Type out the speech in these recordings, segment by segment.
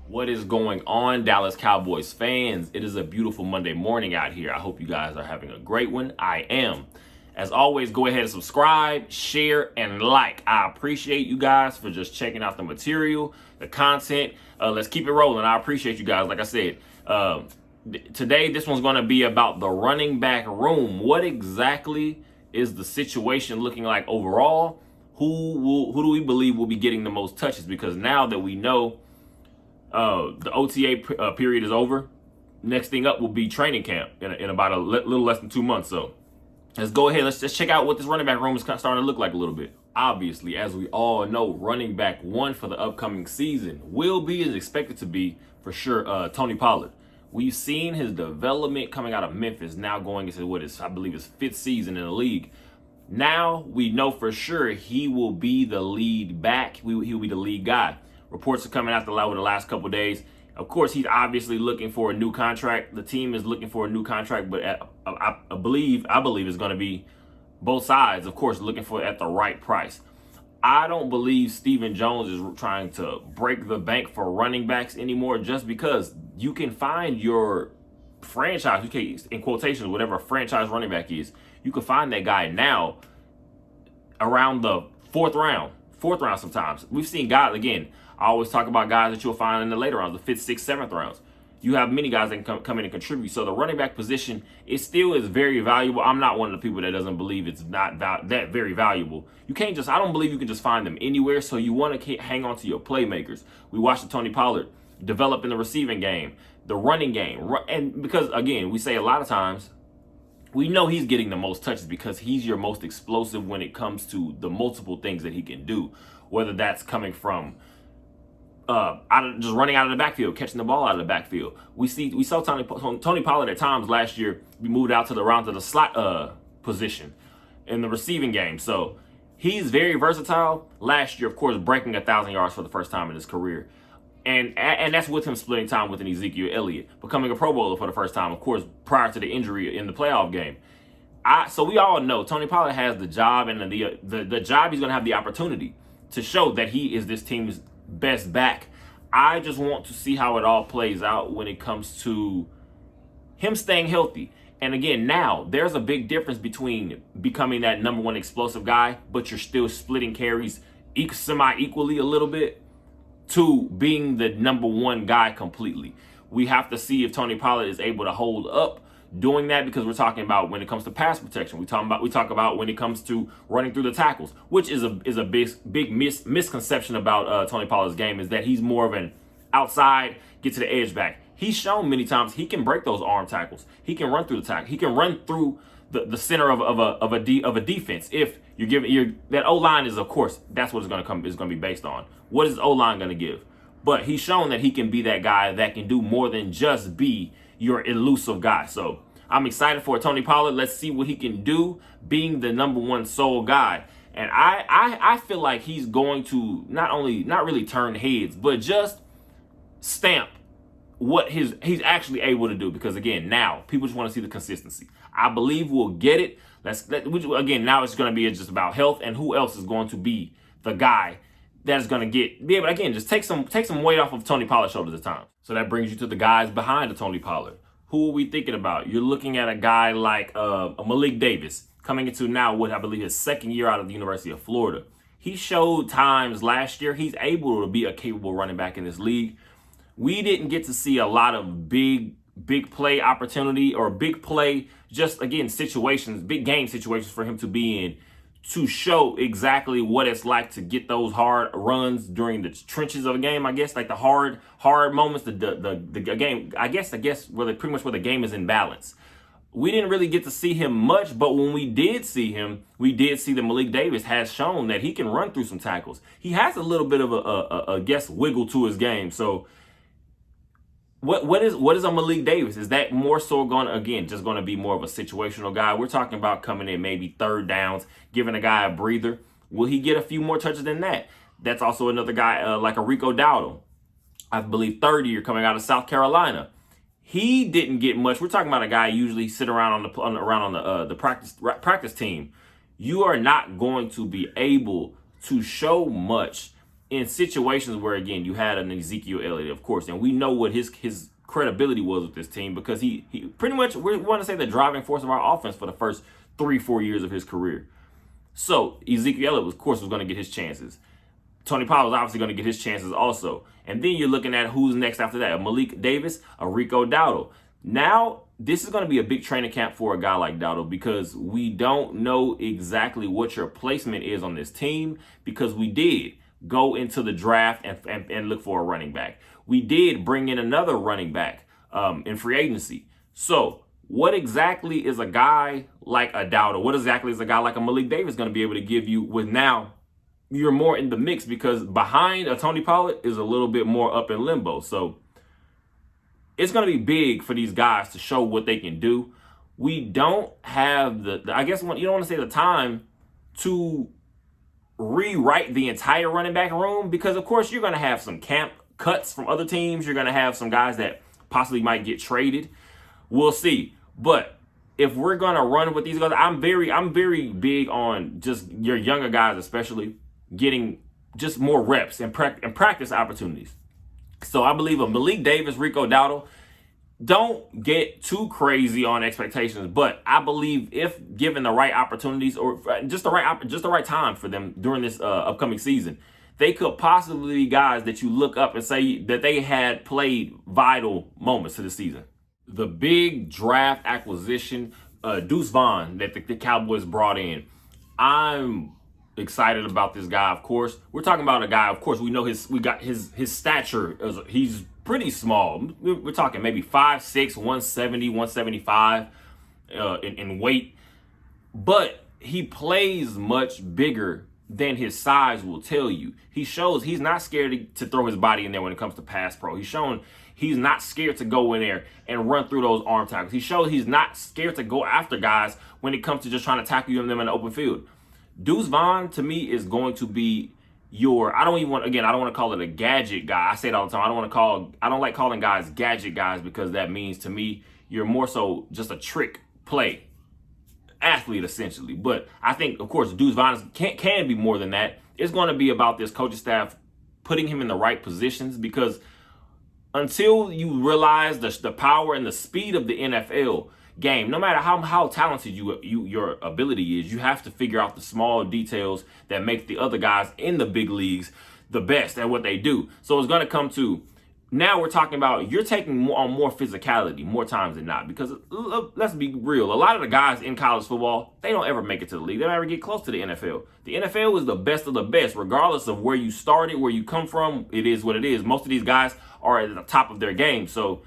What is going on, Dallas Cowboys fans? It is a beautiful Monday morning out here. I hope you guys are having a great one. I am. As always, go ahead and subscribe, share, and like. I appreciate you guys for just checking out the material, the content. Let's keep it rolling. I appreciate you guys. Like I said, today this one's going to be about the running back room. What exactly is the situation looking like overall? Who do we believe will be getting the most touches? Because now that we know the OTA period is over, next thing up will be training camp in about a little less than 2 months. So let's go ahead. Let's just check out what this running back room is starting to look like a little bit. Obviously, as we all know, running back one for the upcoming season is expected to be, for sure, Tony Pollard. We've seen his development coming out of Memphis, now going into what is, I believe, his 5th season in the league. Now we know for sure he will be the lead back. He'll be the lead guy. Reports are coming out the last couple of days. Of course, he's obviously looking for a new contract. The team is looking for a new contract, but I believe it's going to be both sides, of course, looking for it at the right price. I don't believe Stephen Jones is trying to break the bank for running backs anymore, just because you can find your franchise, in quotations, whatever a franchise running back is, you can find that guy now around the fourth round sometimes. We've seen guys, again, I always talk about guys that you'll find in the later rounds, the 5th, 6th, 7th rounds. You have many guys that can come in and contribute. So the running back position, it still is very valuable. I'm not one of the people that doesn't believe it's not that very valuable. I don't believe you can just find them anywhere. So you want to hang on to your playmakers. We watched Tony Pollard develop in the receiving game, the running game. And because, again, we say a lot of times, we know he's getting the most touches because he's your most explosive when it comes to the multiple things that he can do, whether that's coming from just running out of the backfield, catching the ball out of the backfield. We saw Tony Pollard at times last year be moved out to the slot position in the receiving game. So he's very versatile. Last year, of course, breaking 1,000 yards for the first time in his career. And that's with him splitting time with an Ezekiel Elliott, becoming a Pro Bowler for the first time, of course, prior to the injury in the playoff game. So we all know Tony Pollard has the job, and the job he's going to have the opportunity to show that he is this team's best back. I just want to see how it all plays out when it comes to him staying healthy. And again, now there's a big difference between becoming that number one explosive guy, but you're still splitting carries semi-equally a little bit, to being the number one guy completely. We have to see if Tony Pollard is able to hold up doing that, because we're talking about when it comes to pass protection. We talk about when it comes to running through the tackles, which is a big misconception about Tony Pollard's game, is that he's more of an outside, get to the edge back. He's shown many times he can break those arm tackles. He can run through the tackle. He can run through the center of a defense. If you're giving that O-line is, of course, that's what it's going to be based on. What is O-line going to give? But he's shown that he can be that guy that can do more than just be your elusive guy. So I'm excited for Tony Pollard. Let's see what he can do being the number one sole guy. And I feel like he's going to not really turn heads, but just stamp what he's actually able to do. Because again, now people just want to see the consistency. I believe we'll get it. Again, now it's going to be just about health, and who else is going to be the guy that's going to be able to, again, just take some weight off of Tony Pollard's shoulders at times. So that brings you to the guys behind the Tony Pollard. Who are we thinking about? You're looking at a guy like a Malik Davis, coming into now what I believe his 2nd year out of the University of Florida. He showed times last year he's able to be a capable running back in this league. We didn't get to see a lot of big play opportunity or big play, just again, big game situations for him to be in, to show exactly what it's like to get those hard runs during the trenches of a game. I guess like the hard moments, the game. I guess pretty much where the game is in balance. We didn't really get to see him much, but when we did see him, we did see that Malik Davis has shown that he can run through some tackles. He has a little bit of a wiggle to his game. So what is a Malik Davis? Is that more so going to be more of a situational guy? We're talking about coming in maybe 3rd downs, giving a guy a breather. Will he get a few more touches than that? That's also another guy like a Rico Dowdle, I believe 3rd year coming out of South Carolina. He didn't get much. We're talking about a guy usually sit around on the practice team. You are not going to be able to show much in situations where, again, you had an Ezekiel Elliott, of course, and we know what his credibility was with this team because he pretty much, we want to say, the driving force of our offense for the first 3-4 years of his career. So Ezekiel Elliott, of course, was going to get his chances. Tony Pollard was obviously going to get his chances also. And then you're looking at who's next after that. A Malik Davis, a Rico Dowdle. Now, this is going to be a big training camp for a guy like Dowdle because we don't know exactly what your placement is on this team because we did go into the draft and look for a running back. We did bring in another running back in free agency. So what exactly is a guy like a Dowdle? What exactly is a guy like a Malik Davis going to be able to give you with now you're more in the mix because behind a Tony Pollard is a little bit more up in limbo. So it's going to be big for these guys to show what they can do. We don't have I guess you don't want to say the time to rewrite the entire running back room because, of course, you're going to have some camp cuts from other teams. You're going to have some guys that possibly might get traded. We'll see. But if we're going to run with these guys, I'm very big on just your younger guys, especially getting just more reps and practice opportunities. So I believe a Malik Davis, Rico Dowdle, don't get too crazy on expectations, but I believe if given the right opportunities or just the right time for them during this upcoming season, they could possibly be guys that you look up and say that they had played vital moments to the season. The big draft acquisition, Deuce Vaughn, that the Cowboys brought in. I'm excited about this guy, of course. We're talking about a guy, of course, we know his stature. He's pretty small. We're talking maybe 5'6", 170, 175 in weight. But he plays much bigger than his size will tell you. He shows he's not scared to throw his body in there when it comes to pass pro. He's shown he's not scared to go in there and run through those arm tackles. He shows he's not scared to go after guys when it comes to just trying to tackle them in the open field. Deuce Vaughn, to me, is going to be I don't want to call it a gadget guy. I say it all the time. I don't like calling guys gadget guys because that means to me you're more so just a trick play athlete essentially. But I think, of course, Deuce Vaughn can be more than that. It's going to be about this coaching staff putting him in the right positions because until you realize the power and the speed of the NFL game, no matter how talented your ability is, you have to figure out the small details that make the other guys in the big leagues the best at what they do. So it's going to come to, now we're talking about you're taking more physicality more times than not because let's be real, a lot of the guys in college football, they don't ever make it to the league. They don't ever get close to the NFL. The NFL is the best of the best regardless of where you started, where you come from. It is what it is. Most of these guys are at the top of their game. So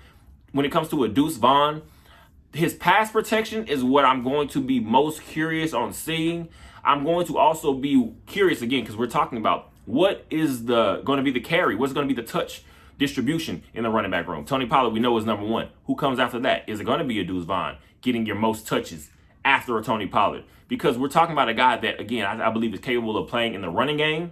when it comes to a Deuce Vaughn, his pass protection is what I'm going to be most curious on seeing. I'm going to also be curious again because we're talking about what is going to be the carry, what's going to be the touch distribution in the running back room. Tony Pollard, we know, is number one. Who comes after that? Is it going to be a Deuce Vaughn getting your most touches after a Tony Pollard? Because we're talking about a guy that, again, I believe is capable of playing in the running game.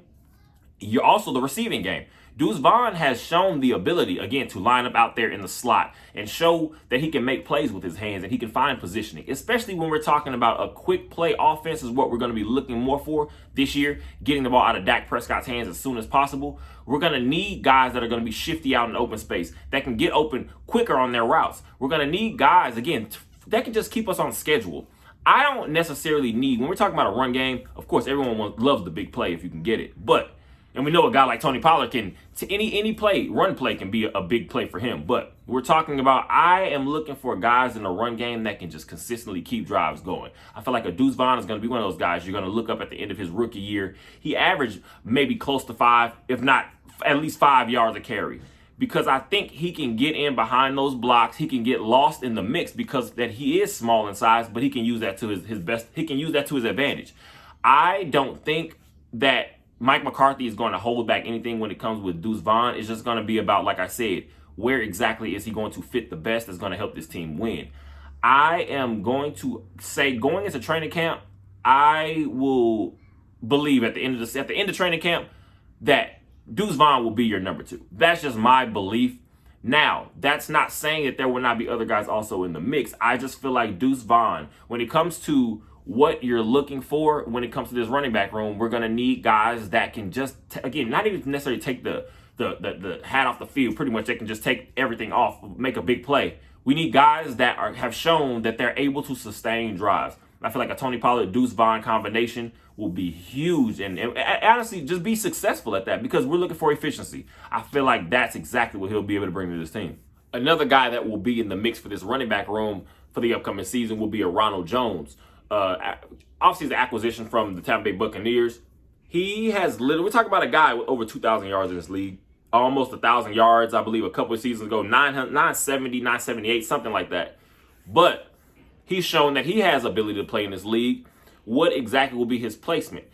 You're also the receiving game. Deuce Vaughn has shown the ability, again, to line up out there in the slot and show that he can make plays with his hands and he can find positioning, especially when we're talking about a quick play offense is what we're going to be looking more for this year, getting the ball out of Dak Prescott's hands as soon as possible. We're going to need guys that are going to be shifty out in open space, that can get open quicker on their routes. We're going to need guys, again, that can just keep us on schedule. I don't necessarily need, when we're talking about a run game, of course, everyone loves the big play if you can get it, and we know a guy like Tony Pollard can, any play, run play can be a big play for him. But we're talking about, I am looking for guys in the run game that can just consistently keep drives going. I feel like a Deuce Vaughn is going to be one of those guys you're going to look up at the end of his rookie year. He averaged maybe close to 5, if not at least 5 yards a carry. Because I think he can get in behind those blocks. He can get lost in the mix because that he is small in size, but he can use that to his best. He can use that to his advantage. I don't think that Mike McCarthy is going to hold back anything when it comes with Deuce Vaughn. It's just going to be about, like I said, where exactly is he going to fit the best that's going to help this team win. I am going to say going into training camp, I will believe at the end of training camp that Deuce Vaughn will be your number 2. That's just my belief. Now, that's not saying that there will not be other guys also in the mix. I just feel like Deuce Vaughn, when it comes to what you're looking for when it comes to this running back room. We're going to need guys that can just, again, not even necessarily take the hat off the field. Pretty much they can just take everything off, make a big play. We need guys that have shown that they're able to sustain drives. I feel like a Tony Pollard, Deuce Vaughn combination will be huge and honestly just be successful at that because we're looking for efficiency. I feel like that's exactly what he'll be able to bring to this team. Another guy that will be in the mix for this running back room for the upcoming season will be a Ronald Jones. Obviously, the acquisition from the Tampa Bay Buccaneers. He has we're talking about a guy with over 2,000 yards in this league, almost 1,000 yards, I believe, a couple of seasons ago, 970, 978, something like that. But he's shown that he has ability to play in this league. What exactly will be his placement?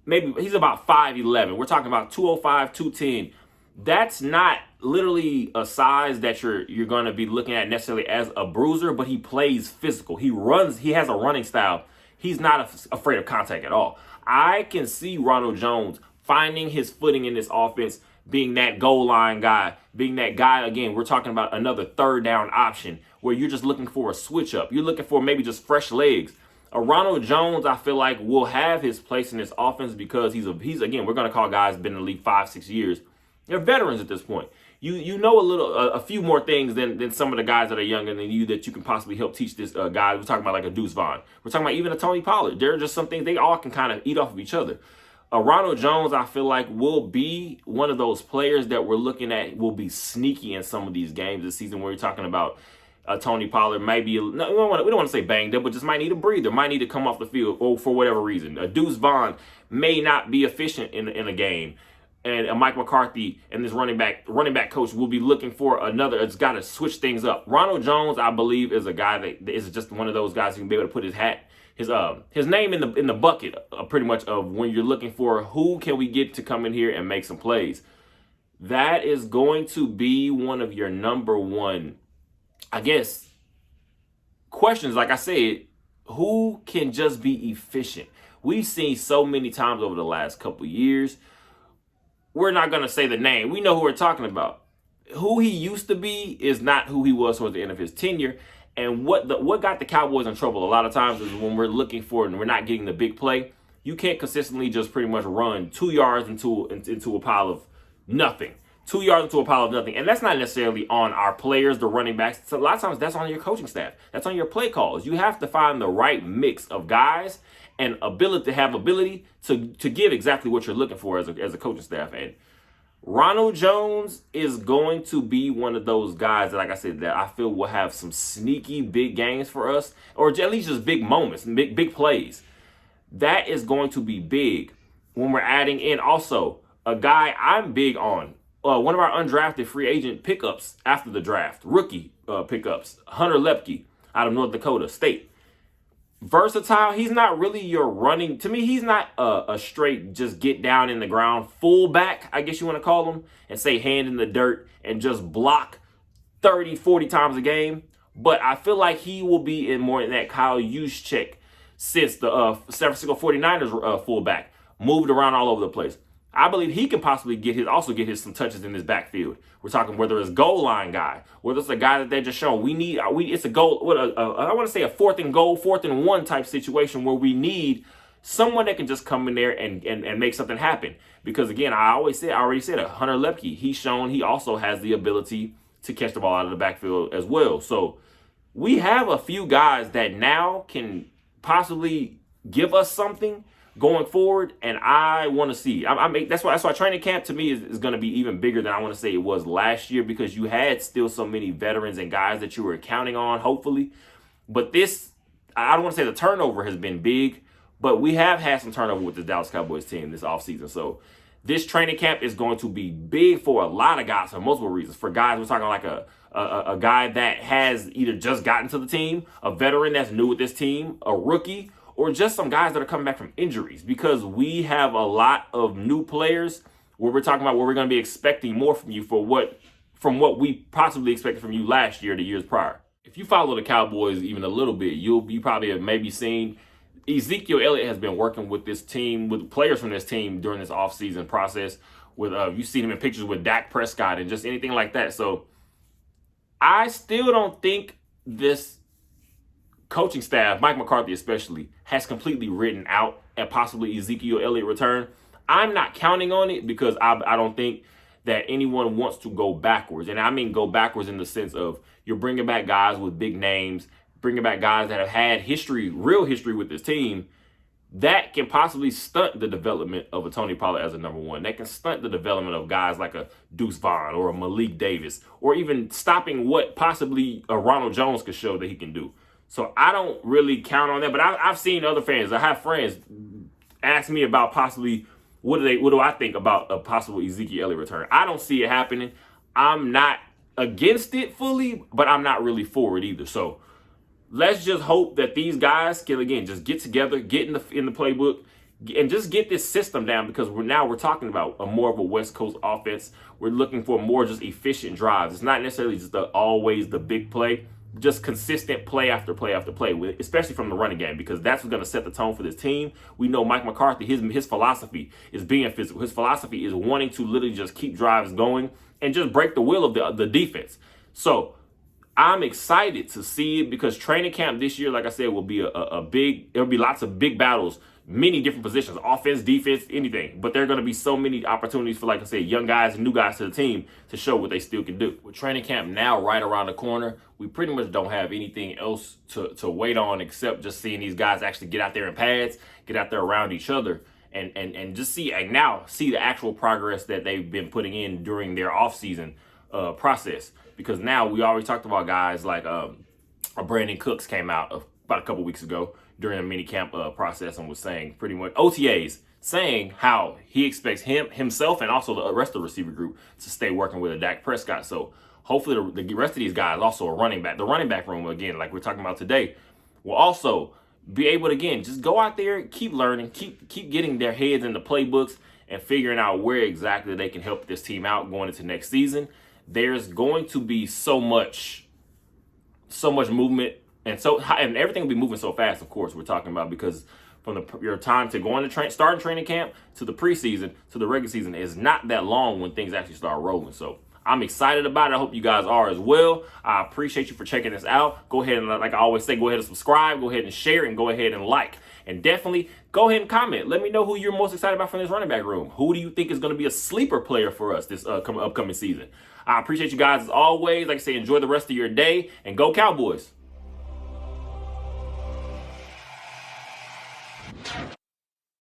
Maybe he's about 5'11". We're talking about 205, 210. That's not literally a size that you're going to be looking at necessarily as a bruiser, but he plays physical. He runs. He has a running style. He's not afraid of contact at all. I can see Ronald Jones finding his footing in this offense, being that goal line guy, being that guy, again, we're talking about another third down option where you're just looking for a switch up. You're looking for maybe just fresh legs. A Ronald Jones, I feel like, will have his place in this offense because he's again, we're going to call guys been in the league 5-6 years. They're veterans at this point. You know a few more things than some of the guys that are younger than you that you can possibly help teach this guy. We're talking about like a Deuce Vaughn. We're talking about even a Tony Pollard. There are just some things they all can kind of eat off of each other. Ronald Jones, I feel like, will be one of those players that we're looking at will be sneaky in some of these games this season where we're talking about Tony Pollard might be, we don't want to say banged up, but just might need a breather, might need to come off the field or for whatever reason. Deuce Vaughn may not be efficient in a game. And Mike McCarthy and this running back coach will be looking for another. It's got to switch things up. Ronald Jones, I believe, is a guy that is just one of those guys who can be able to put his name in the bucket, pretty much, of when you're looking for who can we get to come in here and make some plays. That is going to be one of your number one, I guess, questions. Like I said, who can just be efficient? We've seen so many times over the last couple of years. We're not going to say the name. We know who we're talking about. Who he used to be is not who he was towards the end of his tenure. And what got the Cowboys in trouble a lot of times is when we're looking for and we're not getting the big play. You can't consistently just pretty much run 2 yards into a pile of nothing. 2 yards into a pile of nothing. And that's not necessarily on our players, the running backs. So a lot of times that's on your coaching staff. That's on your play calls. You have to find the right mix of guys and ability to give exactly what you're looking for as a coaching staff. And Ronald Jones is going to be one of those guys that, like I said, that I feel will have some sneaky big games for us, or at least just big moments, big plays. That is going to be big when we're adding in also a guy I'm big on. One of our undrafted free agent pickups after the draft, rookie pickups, Hunter Lepke out of North Dakota State. Versatile. He's not really your running. To me, he's not a straight just get down in the ground fullback, I guess you want to call him, and say hand in the dirt and just block 30, 40 times a game. But I feel like he will be in more in that Kyle Juszczyk since the San Francisco 49ers fullback moved around all over the place. I believe he can possibly get his some touches in this backfield. We're talking whether it's goal line guy, whether it's a guy that they just shown. It's a goal. I want to say a 4th and goal, 4th and 1 type situation where we need someone that can just come in there and make something happen. Because again, I already said Hunter Lepke. He's shown he also has the ability to catch the ball out of the backfield as well. So we have a few guys that now can possibly give us something going forward, and I want to see. That's why training camp to me is going to be even bigger than I want to say it was last year, because you had still so many veterans and guys that you were counting on, hopefully. But this, I don't want to say the turnover has been big, but we have had some turnover with the Dallas Cowboys team this offseason. So this training camp is going to be big for a lot of guys for multiple reasons. For guys, we're talking like a guy that has either just gotten to the team, a veteran that's new with this team, a rookie, or just some guys that are coming back from injuries, because we have a lot of new players where we're talking about where we're going to be expecting more from you from what we possibly expected from you last year, the years prior. If you follow the Cowboys even a little bit, you probably have maybe seen Ezekiel Elliott has been working with this team, with players from this team during this offseason process. You've seen him in pictures with Dak Prescott and just anything like that. So I still don't think this coaching staff, Mike McCarthy especially, has completely written out and possibly Ezekiel Elliott return. I'm not counting on it because I don't think that anyone wants to go backwards. And I mean go backwards in the sense of you're bringing back guys with big names, bringing back guys that have had history, real history with this team. That can possibly stunt the development of a Tony Pollard as a number one. That can stunt the development of guys like a Deuce Vaughn or a Malik Davis, or even stopping what possibly a Ronald Jones could show that he can do. So I don't really count on that. But I've seen other fans. I have friends ask me about possibly what do I think about a possible Ezekiel Elliott return. I don't see it happening. I'm not against it fully, but I'm not really for it either. So let's just hope that these guys can, again, just get together, get in the playbook, and just get this system down, because we're talking about a more of a West Coast offense. We're looking for more just efficient drives. It's not necessarily just always the big play, just consistent play after play after play, especially from the running game, because that's what's going to set the tone for this team. We know Mike McCarthy, his philosophy is being physical. His philosophy is wanting to literally just keep drives going and just break the will of the defense. So I'm excited to see it, because training camp this year, like I said, will be there'll be lots of big battles, many different positions, offense, defense, anything. But there are going to be so many opportunities for, like I said, young guys and new guys to the team to show what they still can do. With training camp now right around the corner, we pretty much don't have anything else to wait on except just seeing these guys actually get out there in pads, get out there around each other, and just see the actual progress that they've been putting in during their offseason process. Because now we already talked about guys like Brandon Cooks came out about a couple weeks ago during the mini camp process and was saying pretty much OTAs, saying how he expects himself and also the rest of the receiver group to stay working with a Dak Prescott. So hopefully the rest of these guys, also a running back, the running back room, again, like we're talking about today, will also be able to, again, just go out there, keep learning, keep getting their heads in the playbooks and figuring out where exactly they can help this team out going into next season. There's going to be so much movement, and everything will be moving so fast. Of course, we're talking about, because from your time to going to starting training camp to the preseason to the regular season is not that long when things actually start rolling. So I'm excited about it. I hope you guys are as well. I appreciate you for checking this out. Go ahead and, like I always say, go ahead and subscribe, go ahead and share, and go ahead and like. And definitely go ahead and comment. Let me know who you're most excited about from this running back room. Who do you think is going to be a sleeper player for us this upcoming season? I appreciate you guys as always. Like I say, enjoy the rest of your day, and go Cowboys.